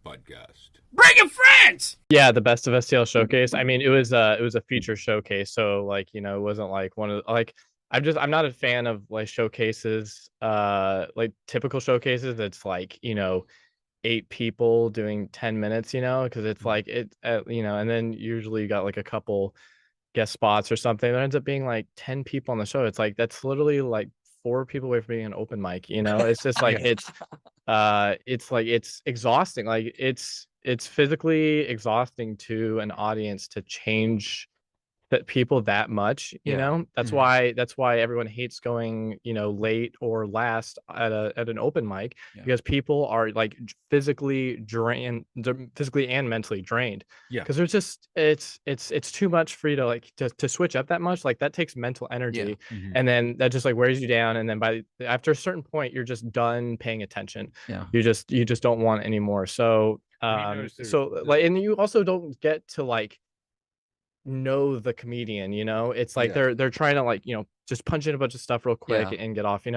podcast. Bring your friends. Yeah, the best of STL showcase. I mean, it was a feature showcase, so like, it wasn't like one of like I'm not a fan of like showcases, like typical showcases. It's like, 8 people doing 10 minutes, because it's like and then usually you got like a couple guest spots or something. There ends up being like 10 people on the show. It's like that's literally like 4 people away from being an open mic. It's just like it's like it's exhausting. Like it's physically exhausting to an audience to change that people that much. That's why everyone hates going late or last at an open mic, because people are like physically drained, physically and mentally drained, because there's just it's too much for you to like to switch up that much. Like that takes mental energy, and then that just like wears you down, and then after a certain point you're just done paying attention. You just don't want anymore. So like, and you also don't get to like know the comedian. It's like they're trying to like just punch in a bunch of stuff real quick and get off.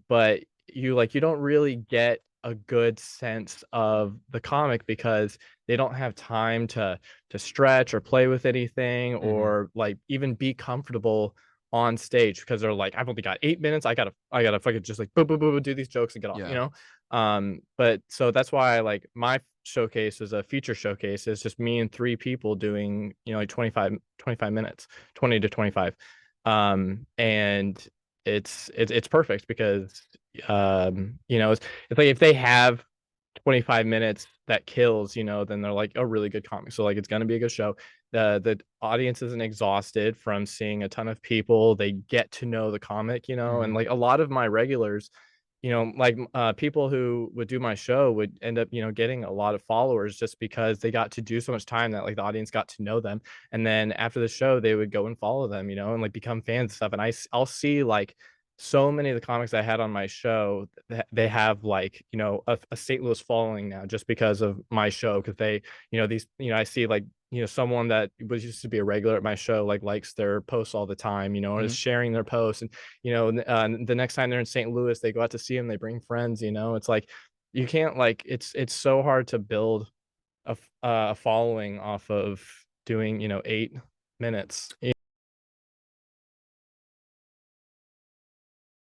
But you don't really get a good sense of the comic, because they don't have time to stretch or play with anything, or like even be comfortable on stage, because they're like, I've only got 8 minutes. I gotta fucking just like boom, boom, boom, do these jokes and get off. But so that's why I like my showcase is a feature showcase. It's just me and 3 people doing like 25 minutes, 20 to 25. And it's perfect, because it's like if they have 25 minutes that kills, then they're like a really good comic. So like it's gonna be a good show. The audience isn't exhausted from seeing a ton of people. They get to know the comic, and like a lot of my regulars, like people who would do my show would end up getting a lot of followers, just because they got to do so much time that like the audience got to know them, and then after the show they would go and follow them, and like become fans and stuff. And I'll see like so many of the comics I had on my show, they have like a St. Louis following now, just because of my show, because they these I see like someone that was used to be a regular at my show like likes their posts all the time, or is sharing their posts. And the next time they're in St. Louis, they go out to see them, they bring friends. It's like you can't like it's so hard to build a following off of doing 8 minutes.